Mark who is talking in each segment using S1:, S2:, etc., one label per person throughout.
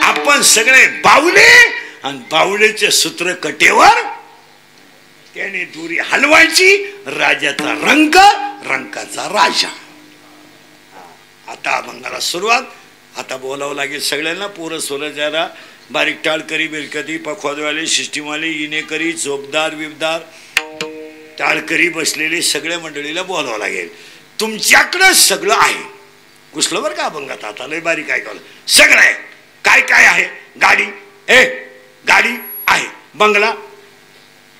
S1: आपण सगळे बावले आणि बावलेचे सूत्र कटेवर त्याने दुरी हलवायची. राजाचा रंक, रंकाचा राजा. आता अभंगाला सुरुवात. आता बोलावं लागेल सगळ्यांना. पोरं सोलं जरा बारीक टाळकरी बिलकती पखवादवाले सिस्टीमवाले इनेकरी झोपदार विबदार टाळकरी बसलेले सगळ्या मंडळीला बोलावं लागेल. तुमच्याकडं सगळं आहे. घुसलं बरं का अभंगात. आता लय बारीक ऐकवलं. सगळं आहे. काय काय आहे? गाडी गाडी आहे. बंगला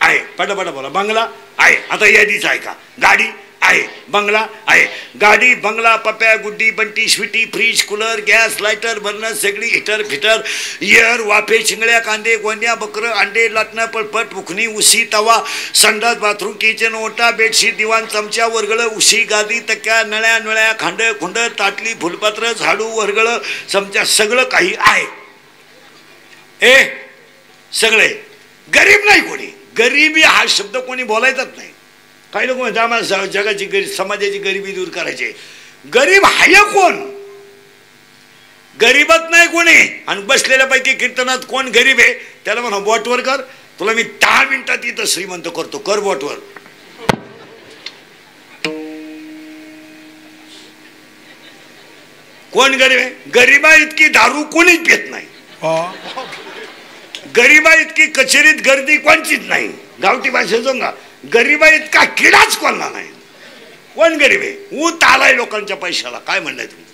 S1: आहे. पटापटा बोला. बंगला आहे. आता यादीच आहे का? गाडी आहे, बंगला आहे. गाडी बंगला Pappya Guddi Bunty sweety fridge cooler gas lighter burner सगळी हिटर फिटर एअर वाफे शिंगड्या कांदे गोंड्या बकरं अंडे लाटणं पळपट मुखणी उशी तवा संडास बाथरूम किचन ओटा बेडशीट दिवाण चमचा वरगळ उशी गादी तक्या नळ्या नळ्या खांड खुंड ताटली फुलपात्र झाडू वरगळ चमचा सगळं काही आहे. सगळे. गरीब नाही कोणी. गरिबी हा शब्द कोणी बोलायचाच नाही. काही लोक म्हणतात आम्हाला जगाची समाजाची गरिबी दूर करायची. गरीब हाय कोण? गरीबच नाही कोणी. आणि बसलेल्यापैकी कीर्तनात कोण गरीब आहे त्याला म्हणा बोटवर कर. तुला मी 10 मिनिटात इथं श्रीमंत करतो. कर बोटवर. कोण गरीब आहे? गरिबा इतकी दारू कोणीच पित नाही. गरिबा इतकी कचेरीत गर्दी कोणचीच नाही. गावठी भाषेत का गरिबा इतका किडाच कोणला नाही. कोण गरीब आहे? ऊत आलाय लोकांच्या पैशाला. काय म्हणणं तुम्ही?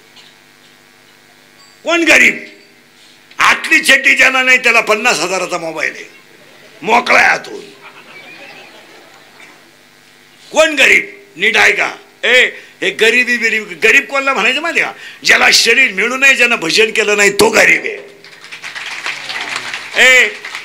S1: कोण गरीब? आतली चड्डी ज्याला नाही त्याला 50,000चा मोबाईल आहे. मोकळा आहे आतून. कोण गरीब? नीट आहे का? हे गरिबी बिरीब. गरीब कोणला म्हणायचं माहिती का? ज्याला शरीर मिळू नये ज्यानं भजन केलं नाही तो गरीब आहे.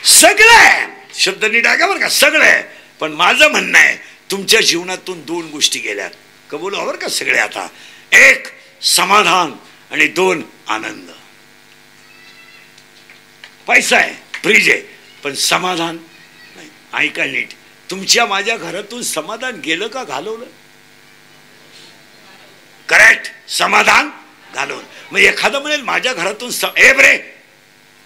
S1: सगळं आहे. शब्द नीट आहे का बरं का? सगळं आहे. पण माझं म्हणणं आहे तुमच्या जीवनातून 2 गोष्टी गेल्यात. कबूल बरं का सगळे. आता 1 समाधान आणि 2 आनंद. पैसा आहे, फ्रीज आहे, पण समाधान नाही. ऐका नीट. तुमच्या माझ्या घरातून समाधान गेलं का घालवलं? करेक्ट. समाधान घालवलं. मग एखादं म्हणेल माझ्या घरातून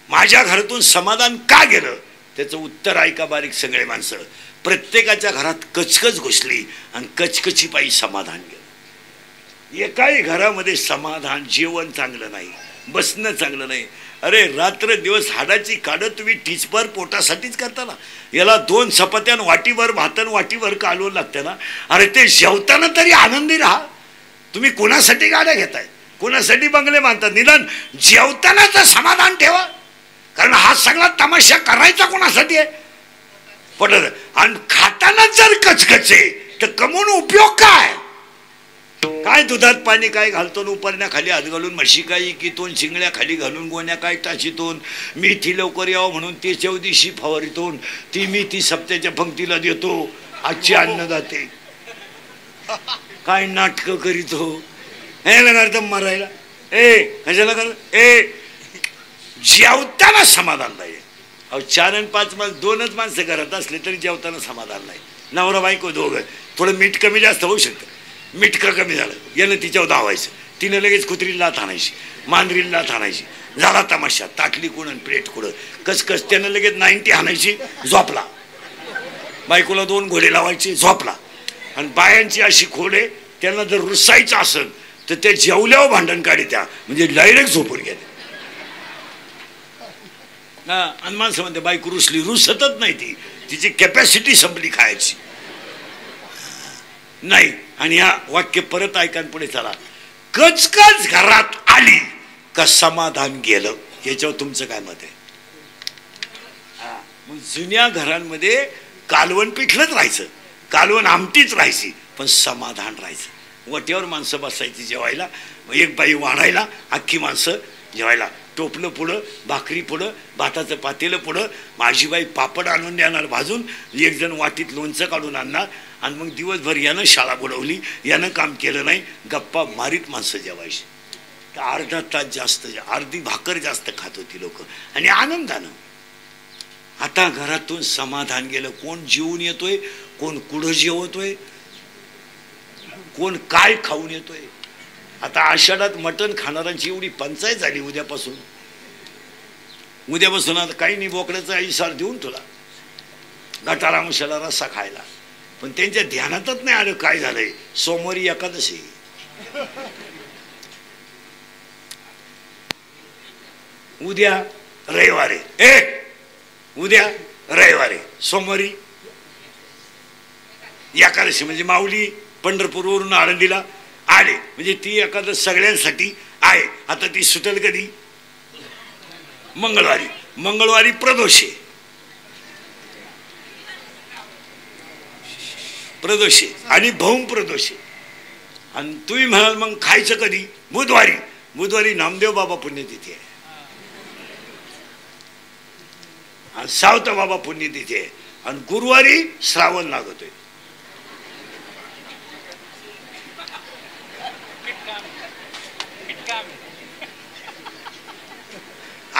S1: माझ्या घरातून समाधान का गेलं? त्याचं उत्तर ऐका बारीक सगळे माणसं. प्रत्येकाच्या घरात कचकच घुसली आणि कचकची पायी समाधान गेलं. एकाही घरामध्ये समाधान. जेवण चांगलं नाही, बसणं चांगलं नाही. अरे रात्र दिवस हाडाची काढ तुम्ही टीचभर पोटासाठीच करता ना. याला 2 चपात्यान वाटीभर भातन वाटीभर कालवून लागते ना. अरे ते जेवताना तरी आनंदी राहा. तुम्ही कोणासाठी गाड्या घेताय? कोणासाठी बंगले बांधतात? निदान जेवतानाच समाधान ठेवा. कारण हा सगळा तमाशा करायचा कोणासाठी आहे? पटत. आणि खाताना जर कचकचे तर कमवून उपयोग काय? काय दुधात पाणी काय घालतो, उपरण्या खाली हात घालून म्हशी काही कितून शिंगड्या खाली घालून गोण्या काय टाशीतून मेथी लवकर यावं म्हणून ते 14शी फवारीतून ती मेथी सप्त्याच्या पंक्तीला देतो. आजची अन्नदाते काय नाटक करीतो. हे मरायला कशाला कर. जेवताना समाधान नाही. 4 आणि 5 माणसं 2च माणसं घरात असले तरी जेवताना समाधान नाही. नवरा बायको दोघं. थोडं मीठ कमी जास्त होऊ शकतं. मिठकं कमी झालं यानं तिच्यावर धावायचं. तिनं लगेच कुत्रीला लाथ आणायची, मांजरीला लाथ आणायची. झाला तमाशा. ताटली कुणं प्लेट कुणं कस त्यानं लगेच 90 आणायची. झोपला. बायकोला 2 घोडे लावायचे. झोपला. आणि बायांची अशी खोडे त्यांना जर रुसायचं असेल तर ते जेवल्यावर भांडण काढी त्या म्हणजे डायरेक्ट झोपून गेले. आणि माणसं म्हणते बायको रुसली. रुसतच नाही ती. तिची कॅपॅसिटी संपली खायची नाही. आणि हा वाक्य परत ऐका पुढे चला. कचकच घरात आली का समाधान गेलं. याच्यावर तुमचं काय मत आहे? मग जुन्या घरांमध्ये कालवण पिठलंच राहायचं, कालवण आमटीच राहायची, पण समाधान राहायचं. वट्यावर माणसं बसायची जेवायला. एक बाई वाढायला, अख्खी माणसं जेवायला. टोपलं पुढं, भाकरी पुढं, भाताचं पातेलं पुढं. माझी बाई पापड आणून देणार भाजून. 1 जण वाटीत लोणचं काढून आणणार. आणि मग दिवसभर यानं शाळा बुडवली, यानं काम केलं नाही, गप्पा मारीत माणसं जेवायची. तर अर्धा तास जास्त, अर्धी भाकर जास्त खात होती लोक आणि आनंदानं. आता घरातून समाधान गेलं. कोण जेवून येतोय, कोण कुठं जेवतोय, कोण काय खाऊन येतोय. आता आषाढात मटण खाणाऱ्यांची एवढी पंचायत झाली उद्यापासून. उद्यापासून आता काही नाही, बोकड्याचा इशार देऊन तुला गटारामुशाला रस्सा खायला. पण त्यांच्या ध्यानातच नाही आलं काय झालंय. सोमवारी एकादशी, उद्या रविवारी, उद्या रविवारी, सोमवारी एकादशी. म्हणजे माऊली पंढरपूरवरून आळंदीला आले म्हणजे ती एकादश सगळ्यांसाठी आहे. आता ती सुटेल कधी? मंगळवारी. मंगळवारी प्रदोषे, प्रदोषे आणि भौम प्रदोषे. आणि तुम्ही म्हणाल मग खायचं कधी? बुधवारी. बुधवारी नामदेव बाबा पुण्यतिथी आहे आणि सावत बाबा पुण्यतिथी आहे. आणि गुरुवारी श्रावण लागतोय.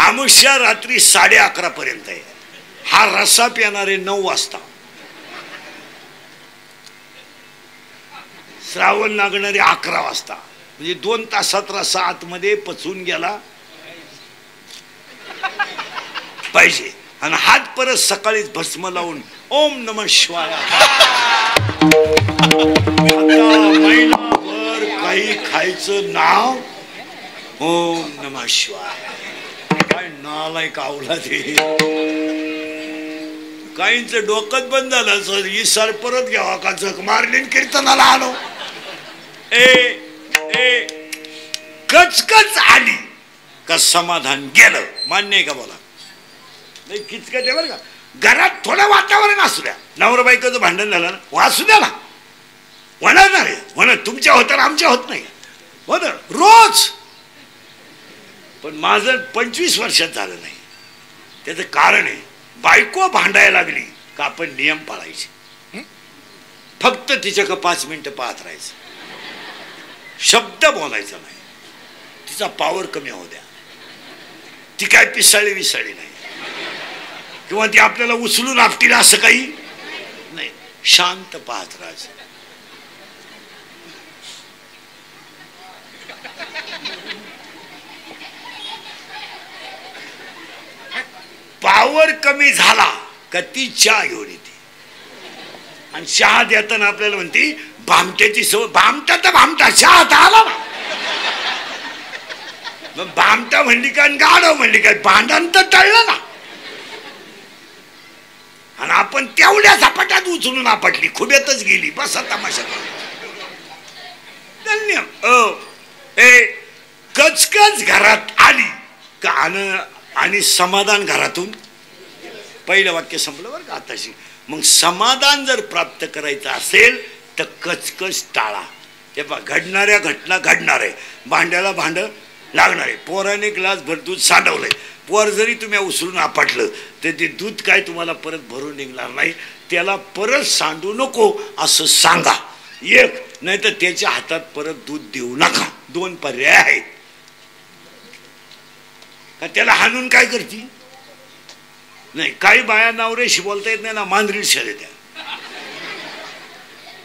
S1: अमावस्या रात्री 11:30 पर्यंत आहे. हा रस्सा पिणारे 9 वाजता. श्रावण लागणारे 11 वाजता. म्हणजे 2 तासात रस्सा आतमध्ये पचून गेला पाहिजे. आणि हात परत सकाळीच भस्म लावून ओम नमः शिवाय. महिनाभर काही खायचं नाव ओम नमः शिवाय. काय नालायक आवला ते. काहींचं डोकंच बंद झालं. सर ही सर परत घ्यावा का? जग मारलीन कीर्तनाला आलो. कचकच आली का समाधान गेलं. मान्य आहे का? बोला. नाही किचकच आहे बरं का. घरात थोडं वातावरण असू द्या. नवरा बायकोचं भांडण झालं ना, वासू द्या ना. होणार नाही, होणार. तुमच्या होतं आमच्या होत नाही, होतं रोज. पण माझं 25 वर्षात झालं नाही. त्याचं कारण आहे, बायको भांडायला लागली का आपण नियम पाळायचे. फक्त तिच्याकडे 5 मिनिटं पाहत राहायचं. शब्द बोलायचा नाही. तिचा पॉवर कमी होऊ द्या. ती काय पिसाळी विसाळी नाही किंवा ती आपल्याला उचलून आपटीला असं काही नाही. शांत पाहत राहायचं. पावर कमी झाला का ती चहा घेऊन येते. आणि चहा देताना आपल्याला म्हणते भामट्याची सवय. भामटा तर भामटा, चहा तर आला ना. मग भामटा म्हणली काय गाढव म्हणली काय, भांडण तर टळलं ना. आणि आपण तेवढ्या झपाट्यात उचलून आपटली, खुब्यातच गेली. बस तमाशा. कचकच घरात आली का आणि समाधान घरातून. पहिलं वाक्य संपलं बरं का आताशी. मग समाधान जर प्राप्त करायचं असेल तर कचकच टाळा. ते पहा, घडणाऱ्या घटना घडणार आहे. भांड्याला भांड लागणार आहे. पोराने ग्लास भर दूध सांडवलंय. पोर जरी तुम्ही उचलून आपटलं तर ते दूध काय तुम्हाला परत भरून निघणार नाही. त्याला परत सांडू नको असं सांगा. एक नाही तर त्याच्या हातात परत दूध देऊ नका. 2 पर्याय आहेत. का त्याला हाणून काय करती? नाही. काही बाया नवऱ्याशी बोलता येत नाही ना, मांजरी लक्ष देत्या,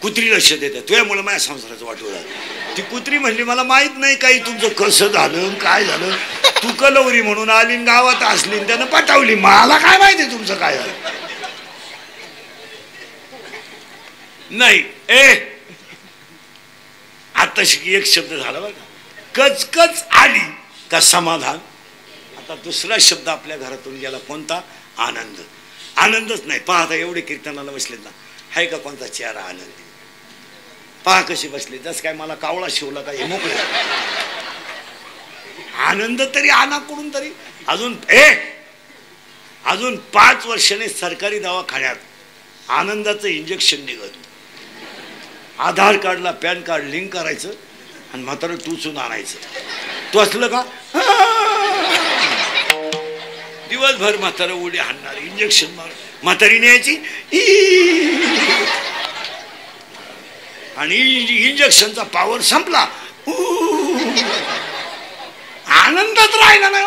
S1: कुत्री लक्ष देत्या. तुझ्यामुळे माझ्या संसाराचं वाटवं झालं. ती कुत्री म्हणली मला माहित नाही काही तुमचं कसं झालं काय झालं. तू कलवरी म्हणून आली गावात असली त्यानं पटावली. मला काय माहिती तुमचं काय झालं. नाही. आता शिकी एक शब्द झाला बघा. कचकच आली का समाधान. आता दुसरा शब्द आपल्या घरातून गेला कोणता? आनंद. आनंदच नाही. पहा आता एवढे कीर्तनाला बसलेत ना, हाय का कोणता चेहरा आनंदी. पहा कशी बसली. जस काय मला कावळा शिवला का हे मोकळे. आनंद तरी आनाकडून तरी. अजून 5 वर्षाने सरकारी दवाखान्यात आनंदाचं इंजेक्शन निघत. आधार कार्डला पॅन कार्ड लिंक करायचं आणि म्हातारं टुचून आणायचं. तू असलं का दिवसभर म्हातारं उडी हाणणार. इंजेक्शन मार. म्हातारी न्यायची आणि इंजेक्शनचा पॉवर संपला. आनंदात राहिला नाही.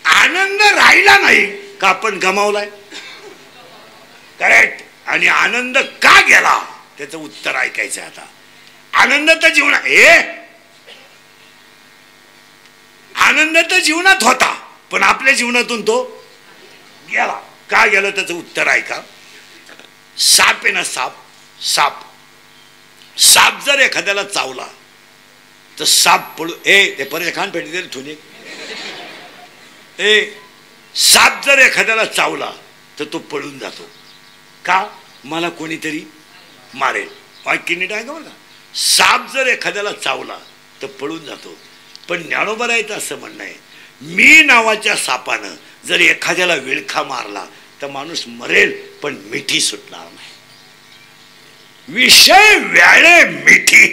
S1: आनंद राहिला नाही का आपण गमावलाय. करेक्ट. आणि आनंद का गेला त्याचं उत्तर ऐकायचं. आता आनंद तर जीवना आनंद तर जीवनात होता, पण आपल्या जीवनातून तो गेला. का गेला त्याचं उत्तर ऐका. साप आहे ना, साप साप साप जर एखाद्याला चावला तर साप पळू ते परत खान पेटी तरी ठुले. साप जर एखाद्याला चावला तर तो पळून जातो. का? मला कोणीतरी मारेल. वाक्य नीट आहे का? बरं, साप जर एखाद्याला चावला तर पळून जातो. पण ज्ञानोबरायचं असं म्हणणं आहे, मी नावाच्या सापानं जर एखाद्याला विळखा मारला तर माणूस मरेल पण मिठी सुटणार नाही. विषय व्याळे मिठी.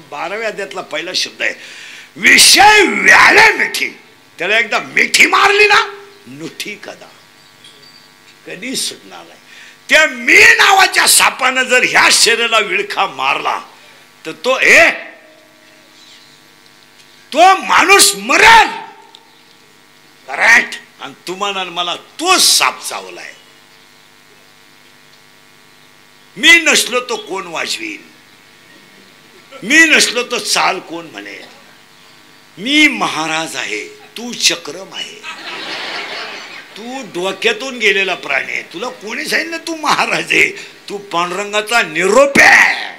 S1: 12व्या अध्यायातला पहिला शब्द आहे, विषय व्याळे मिठी. त्याला एकदा मिठी मारली ना, नुठी कधी सुटणार नाही. त्या मी नावाच्या सापानं जर ह्या शरीराला विळखा मारला तर तो माणूस मरेल. करेक्ट. आणि तुम्हाला मला तोच साप चावलाय. मी नसलो तो कोण वाजवीन, मी नसलो तो चाल कोण म्हणेल. मी महाराज आहे, तू चक्रम आहे. तू डोक्यातून गेलेला प्राणी आहे. तुला कोणी सांगितलं तू महाराज आहे? तू पांडुरंगाचा निरोप आहे.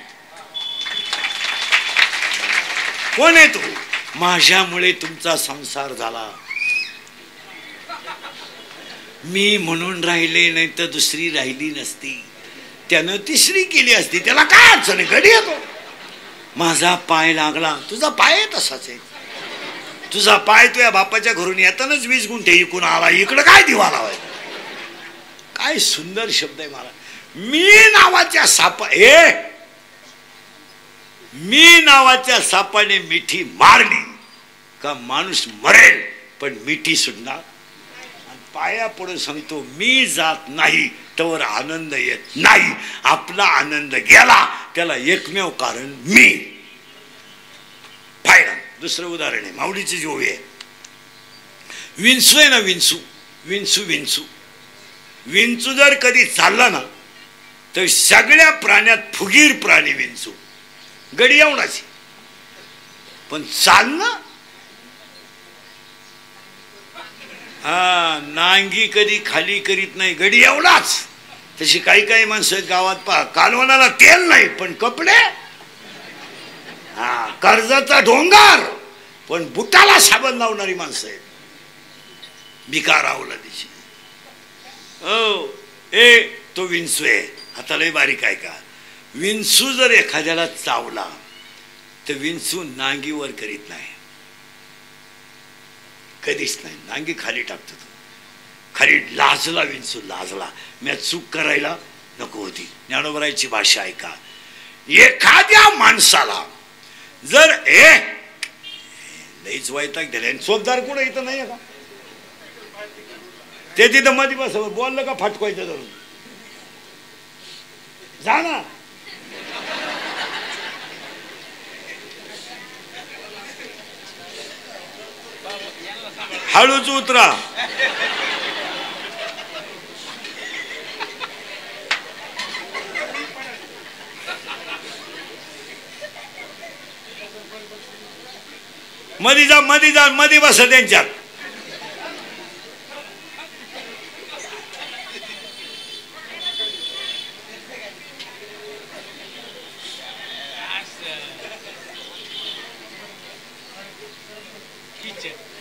S1: कोण आहे तू? माझ्यामुळे तुमचा संसार झाला. मी म्हणून राहिले, नाही तर दुसरी राहिली नसती. त्यानं तिसरी केली असती. त्याला काय अडचण आहे? घडी येतो. माझा पाय लागला. तुझा पाय तसाच आहे. तुझा पाय तुझ्या बापाच्या घरून येतानाच 20 गुंठे इकून आला. इकडं काय दिवा लावायचा? काय सुंदर शब्द आहे. मला मी नावाच्या मी नावाच्या सापाने मिठी मारली का माणूस मरेल पण मिठी सुटणार. पाया पुढे सांगतो, मी जात नाही तर आनंद येत नाही. आपला आनंद गेला त्याला एकमेव कारण मी. फायदा. दुसरं उदाहरण आहे माऊलीची जी ओवी आहे. विंचू आहे ना, विंचू विंचू विंचू विंचू जर कधी चालला ना तर सगळ्या प्राण्यात फुगीर प्राणी विंचू. गडी एवढाची, पण चालणं नांगी कधी खाली करीत नाही. गडी एवढाच. तशी काही माणसं गावात पहा, कालवणाला तेल नाही पण कपडे, कर्जाचा ढोंगर पण बुटाला साबण लावणारी माणसं आहेत. भिकारावला दिशी. तो विंचू आहे. आता लय बारीक आहे का. विंचू जर एखाद्याला चावला तर विंचू नांगीवर करीत नाही, कधीच नाही. नांगी खाली टाकतो. तो खाली लाजला. विंचू लाजला. मी चूक करायला नको होती. ज्ञानोबरायची भाषा ऐका. एखाद्या माणसाला जर लईच वैताग दिले. चोपदार कुठे इथं नाही का? ते तिथं मध्ये बसवर बोललं का फाटकवायचं धरून जा ना. हळूच उतरा. मध्ये जा, मध्ये जा, मध्ये बसा त्यांच्यात.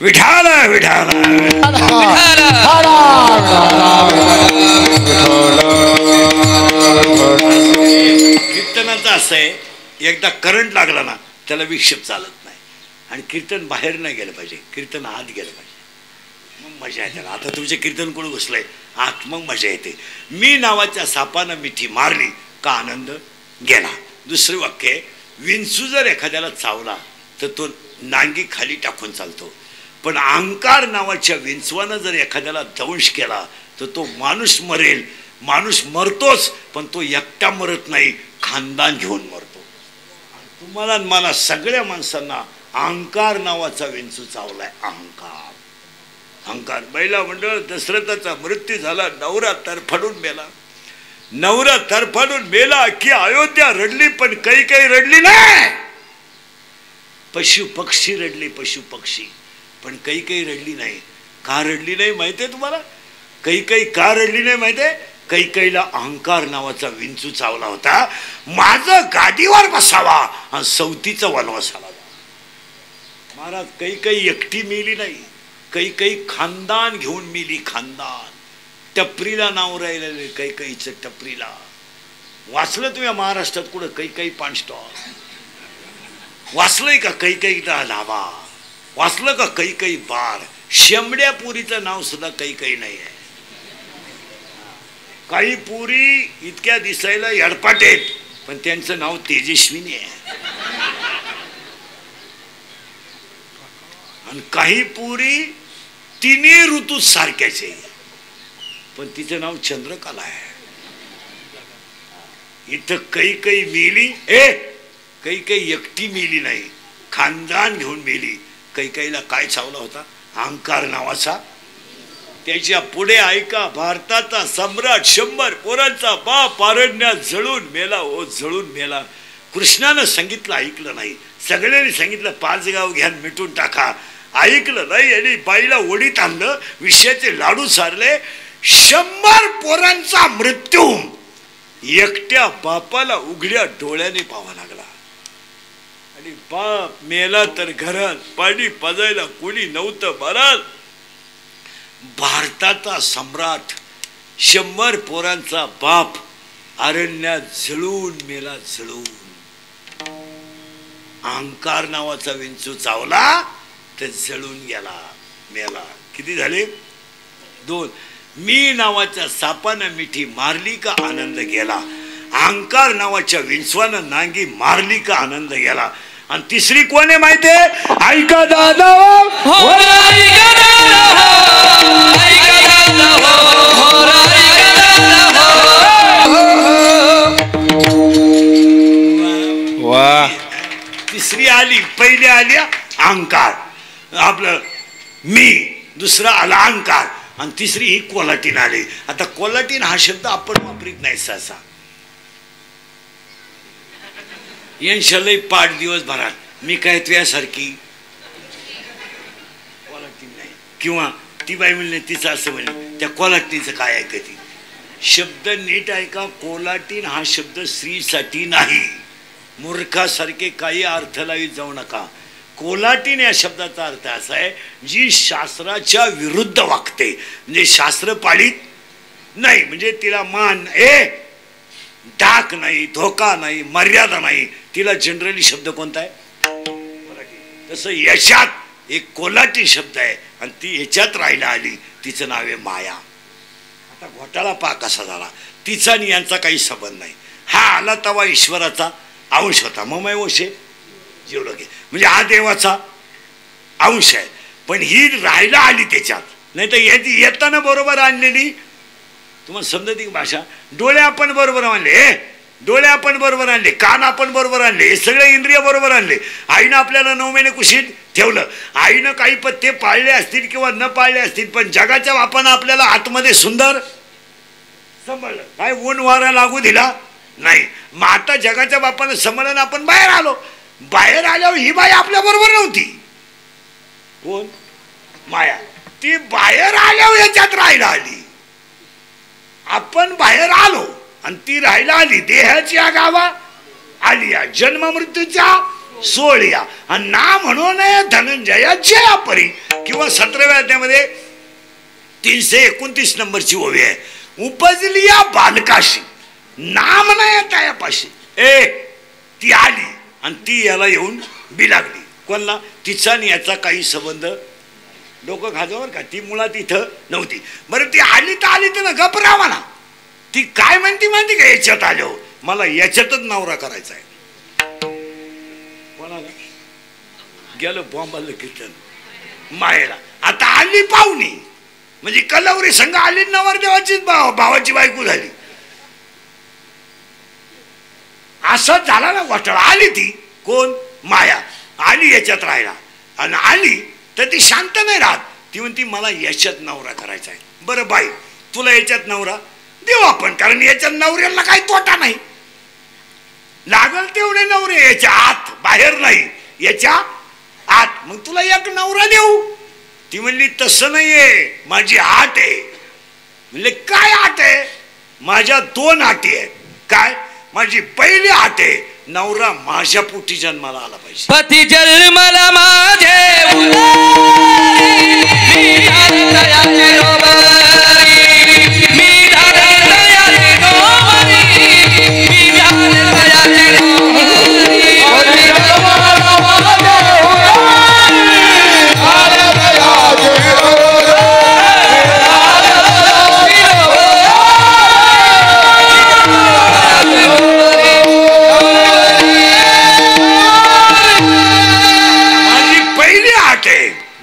S1: विठाल विठाल. कीर्तनाचं असं आहे, एकदा करंट लागला ना त्याला विक्षेप चालत नाही. आणि कीर्तन बाहेर नाही गेलं पाहिजे, कीर्तन आत गेलं पाहिजे, मग मजा येते. आता तुमचे कीर्तन कुठं घुसलंय आत, मग मजा येते. मी नावाच्या सापानं मिठी मारली का आनंद गेला. दुसरे वाक्य आहे, विंचू जर एखाद्याला चावला तर तो नांगी खाली टाकून चालतो. पण अहंकार नावाच्या विंचवानं जर एखाद्याला दंश केला तर तो माणूस मरेल. माणूस मरतोच पण तो एकटा मरत नाही, खानदान घेऊन मरतो. तुम्हाला मला सगळ्या माणसांना अहंकार नावाचा विंचू चावलाय. अहंकार. अहंकार. बैला मंडळ दशरथाचा मृत्यू झाला, नवरा तरफडून मेला. नवरा तरफडून मेला की अयोध्या रडली, पण काही रडली नाही. पशु पक्षी रडले. पशु पक्षी पण काही रडली नाही. का रडली नाही माहितीये तुम्हाला? काही का रडली नाही माहितीये? कैकेयीला अहंकार नावाचा विंचू चावला होता. माझं गादीवर बसावा आणि सवतीचा वनवासाला जा. महाराज कैकेयी एकटी मेली नाही, कैकेयी खानदान घेऊन मेली. खानदान. टपरीला नाव राहिलेले कैकेयीचं. टपरीला वाचलं तुम्ही महाराष्ट्रात कुठं कैकेयी पान स्टॉल वाचलंय का? कैकेयीला लावा वाचलं का? कैकेयी बार. शेंबड्या पुरीचं नाव सुद्धा कैकेयी नाही आहे. काही पुरी इतक्या दिसायला यडपाटेत पण त्यांचं नाव तेजस्विनी आहे. आणि काही पुरी तिन्ही ऋतू सारख्याचे पण तिचं नाव चंद्रकला आहे. इथं कैकेयी मेली. कैकेयी एकटी मेली नाही, खानदान घेऊन मेली. कैकेयीला काय चावला होता? अहंकार नावाचा. त्याच्या पुढे ऐका, भारताचा सम्राट 100 पोरांचा बाप अरण्यात जळून मेला. ओ जळून मेला. कृष्णानं सांगितलं ऐकलं नाही. सगळ्यांनी सांगितलं 5 गाव घ्या मिटून टाका. ऐकलं नाही आणि बाईला ओढीत आणलं. विषयाचे लाडू सारले. 100 पोरांचा मृत्यू एकट्या बापाला उघड्या डोळ्याने पाहावा लागला. आणि बाप मेला तर घरात पाणी पाजायला कोणी नव्हतं. महाराज भारताचा सम्राट 100 पोरांचा बाप अरण्यात जळून मेला. जळून. अहंकार नावाचा विंचू चावला तर जळून गेला, मेला. किती झाले? 2. मी नावाच्या सापानं मिठी मारली का आनंद गेला. अहंकार नावाच्या विंचवानं नांगी मारली का आनंद गेला. आणि तिसरी कोण आहे माहितीये? ऐका दादा,
S2: वा.
S1: तिसरी आली. पहिली आली अहंकार, आपलं मी. दुसरा आला अहंकार आणि तिसरी ही कोलाटीन आली. आता कोलाटीन हा शब्द आपण वापरीत नाही सहसा. यांशालय पाठ दिवसभरात मी काय तुझ्यासारखी कोलाटीन नाही. किंवा ती बाई म्हणले तिचं असं म्हणले, त्या कोलाटीनचं काय ऐकती? शब्द नीट ऐका. कोलाटीन हा शब्द स्त्रीसाठी नाही. मूर्खासारखे काही अर्थ लावीत जाऊ नका. कोलाटीन या शब्दाचा अर्थ असा आहे जी शास्त्राच्या विरुद्ध वागते. म्हणजे शास्त्र पाळीत नाही, म्हणजे तिला मान धाक नाही, धोका नाही, मर्यादा नाही. तिला जनरली शब्द कोणता आहे? तसं यशात एक कोलाटी शब्द आहे आणि ती ह्याच्यात राहायला आली. तिचं नाव आहे माया. आता घोटाळा पहा कसा झाला. तिचा आणि यांचा काही संबंध नाही. हा आला तवा ईश्वराचा अंश होता. ममय वशे जेवढं घे, म्हणजे हा देवाचा अंश आहे. पण ही राहायला आली त्याच्यात. नाही तर येताना बरोबर आणलेली. तुम्हाला समजते भाषा? डोळे आपण बरोबर आणले, डोळे आपण बरोबर आणले, कान आपण बरोबर आणले, हे सगळे इंद्रिय बरोबर आणले. आईनं आपल्याला 9 महिने कुशीत ठेवलं. आईनं काही पत्ते पाळले असतील किंवा न पाळले असतील, पण जगाच्या बापानं आपल्याला आतमध्ये सुंदर सांभाळलं. काय ऊन वारा लागू दिला नाही. मग आता जगाच्या बापानं सांभाळलं, आपण बाहेर आलो. बाहेर आल्यावर ही बाई आपल्या बरोबर नव्हती. कोण? माया. ती बाहेर आल्यावर याच्यात राहायला आली. आपण बाहेर आलो आणि ती राहायला आली. देहाच्या गावा आली या जन्म मृत्यूच्या सोहळ्या. आणि ना म्हणून धनंजयाच्या परी किंवा 17व्या अध्यायामध्ये 329 नंबरची ओवी आहे. उपजली या बालकाशी नाम नाही त्यापाशी. ती आली आणि ती याला येऊन बिलागली. कोणला? तिचा आणि याचा काही संबंध. डोकं खाजवर का? ती मुळात इथं नव्हती. बरं ती आली तर आली तर ना गप राहा ना. ती काय म्हणती माहिती का? याच्यात आलो मला याच्यातच नवरा करायचा आहे. कोणाला? गेलं बॉम्बाला कीर्तन मायेला. आता आली पाहुणी म्हणजे कलवरी संघ आली. नवरदेवाचीच भावाची बायको झाली. असं झाला ना घोटाळा. आली ती कोण? माया. आली याच्यात राहायला आणि आली तर ती शांत नाही राहत. ती म्हणती मला याच्यात नवरा करायचा आहे. बरं बाई तुला याच्यात नवरा देऊ आपण, कारण याच्यात नवऱ्याला काही तोटा नाही. लागल तेवढे नवरे याच्या आत, बाहेर नाही, याच्या आत. मग तुला एक नवरा देऊ. ती म्हणली तसं नाहीये, माझी आट आहे. म्हणले काय आट आहे? माझ्या 2 अटी आहेत. काय? माझी पहिली आट आहे, नवरा माझ्या पोटी जन्माला आला पाहिजे.
S2: पती जन्माला माझे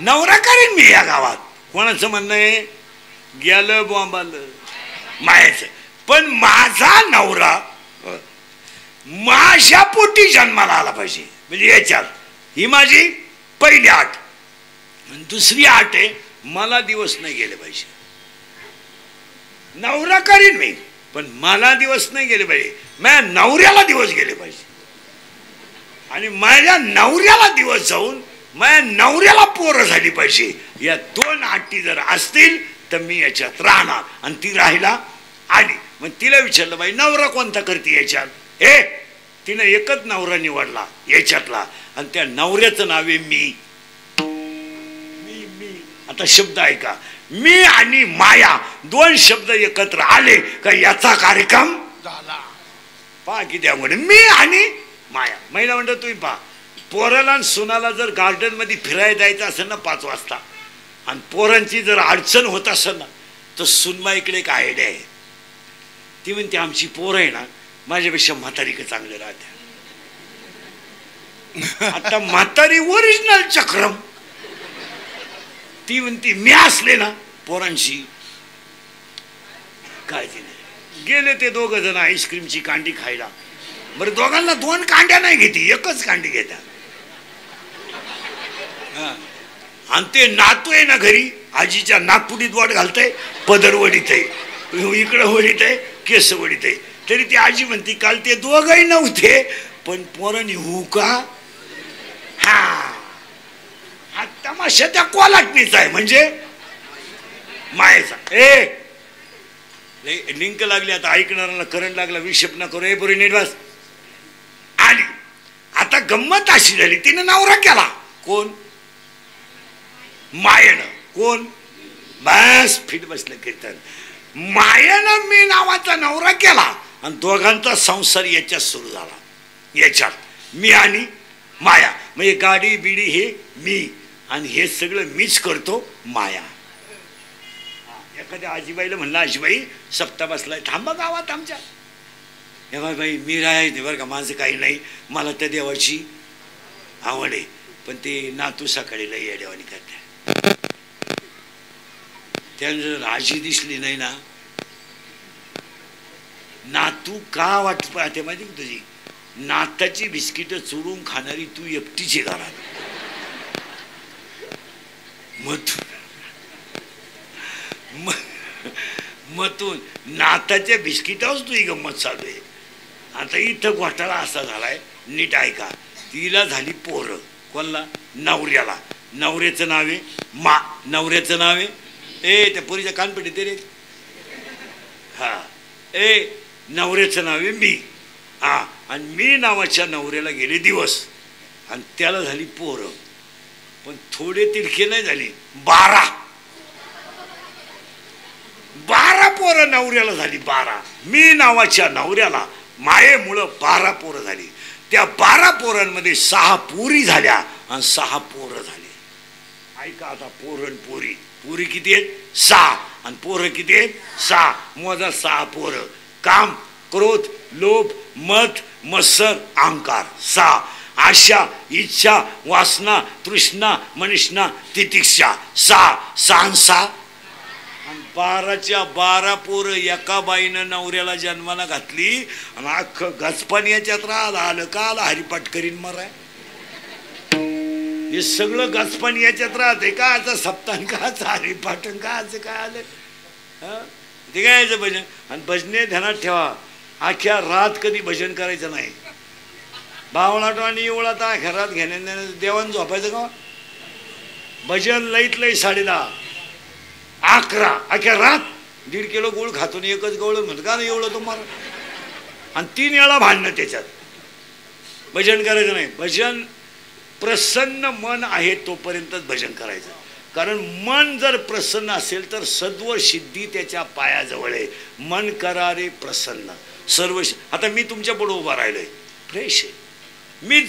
S1: नवरा करीन मी या गावात. कोणाचं म्हणणं आहे? गेलं बॉम्बालं मायाचं. पण माझा नवरा माझ्या पोटी जन्माला आला पाहिजे. म्हणजे याच्यात ही माझी पहिली आट. दुसरी आट आहे, मला दिवस नाही गेले पाहिजे. नवरा करीन मी, पण मला दिवस नाही गेले पाहिजे. माझ्या नवऱ्याला दिवस गेले पाहिजे. आणि माझ्या नवऱ्याला दिवस जाऊन माझ्या नवऱ्याला पोरं झाली पाहिजे. या 2 अटी जर असतील तर मी याच्यात राहणार. आणि ती राहायला आली. मग तिला विचारलं, बाई नवरा कोणता करते याच्यात? तिनं एकच नवरा निवडला याच्यातला, आणि त्या नवऱ्याचं नाव आहे मी. मी आता शब्द ऐका, मी आणि माया 2 शब्द एकत्र आले का याचा कार्यक्रम झाला. पहा किती अवघड. मी आणि माया. महिला म्हणतात तुम्ही पहा, पोराला आणि सुनाला जर गार्डन मध्ये फिरायला जायचं असेल ना 5 वाजता, आणि पोरांची जर अडचण होत असेल ना, तर सुनबाईकडे एक आयडिया आहे. ती म्हणते आमची पोरं आहे ना माझ्यापेक्षा म्हातारी का चांगले राहते. आता म्हातारी ओरिजिनल चक्रम. ती म्हणते मी असले ना पोरांशी काळजी नाही. गेले ते 2 जण आईस्क्रीमची कांडी खायला. बरं, दोघांना 2 कांड्या नाही घेते, एकच कांडी घेतात. आणि ते नातू आहे ना घरी, आजीच्या नागपुडीत वाट घालतंय, पदर वडीत आहे, इकडं वडीत आहे, केस वडीत आहे. तरी ती आजी म्हणती काल ते 2घही नव्हते, पण पोरांनी हो का. हा तमाशा त्या कोलाटणीचा आहे, म्हणजे मायेचा. लिंक लागली. आता ऐकणाऱ्याला करंट लागला, विक्षेप न करू. बरी नेटवास आली. आता गंमत अशी झाली, तिने नवरा केला. कोण? मायेनं. कोण? बस फिट बसलं कीर्तन. मायेनं मी नावाचा नवरा केला, आणि दोघांचा संसार याच्यात सुरू झाला. याच्यात मी आणि माया. म्हणजे गाडी बिडी हे मी, आणि हे सगळं मीच करतो माया. एखाद्या आजीबाईला म्हणलं, आजीबाई सप्ताह बसलाय, थांबा गावात आमच्या. हे बाई मी राहायचे बरं का, माझं काही नाही, मला त्या देवाची आवड आहे. पण ते नातू सकाळी लई येड्यावानी करते. त्यानं जर आजी दिसली नाही ना, नातू का वाट पाहते माहिती का तुझी? नाताची बिस्किट चोरून खाणारी तू एकटीच आहे घरात. मतून नाताच्या बिस्किटावर तुझी गंमत चालू आहे. आता इथं घोटाळा असा झालाय, नीट ऐका. तिला झाली पोरं. कोणला? नवऱ्याला. नवऱ्याचं नाव आहे मा. नवऱ्याचं नाव आहे त्या पोरीच्या कानपटी ते रे. नवऱ्याचं नाव आहे मी. आणि मी नावाच्या नवऱ्याला गेले दिवस, आणि त्याला झाली पोरं. पण थोडे तिरके नाही झाली, 12 पोरं नवऱ्याला झाली. 12. मी नावाच्या नवऱ्याला मायेमुळं 12 पोरं झाली. त्या 12 पोरांमध्ये 6 पोरी झाल्या आणि 6 पोरं झाले. ऐका आता, पोरण पोरी. पोरी किती आहेत? 6. आणि पोरं किती आहेत? 6. मोजा 6 पोरं. काम, क्रोध, लोभ, मत, मत्सर, अहंकार. 6. आशा, इच्छा, वासना, तृष्णा, मनिष्णा, तितिक्षा. 6. 6 आणि 12च्या 12 पोरं एका बाईनं नवऱ्याला जन्माला घातली. आणि अख्खं गचपान याच्यात राहिलं. आलं का आलं हरिपाठ करीन मराय. हे सगळं गचपान याच्यात राहते का? आता सप्तान का हरिपाठन का असं काय आलं. ते काय यायचं भजन. आणि भजने ध्यानात ठेवा, अख्ख्या रात कधी भजन करायचं नाही. भावनाट आणि एवढा तर अख्ख्या रात घेण्या देवान झोपायचं का? भजन लईत लई 10:30 11 अख्या रात 1.5 किलो गुळ खातो आणि एकच गवळ म्हणतो का एवढं तुम्हाला, आणि 3 वेळा भांडणं त्याच्यात. भजन करायचं नाही. भजन प्रसन्न मन आहे तोपर्यंतच भजन करायचं. कारण मन जर प्रसन्न असेल तर सद्व सिद्धी त्याच्या पायाजवळ आहे. मन करा रे प्रसन्न सर्व. आता मी तुमच्या पुढे उभा राहिलोय, फ्रेश आहे. मी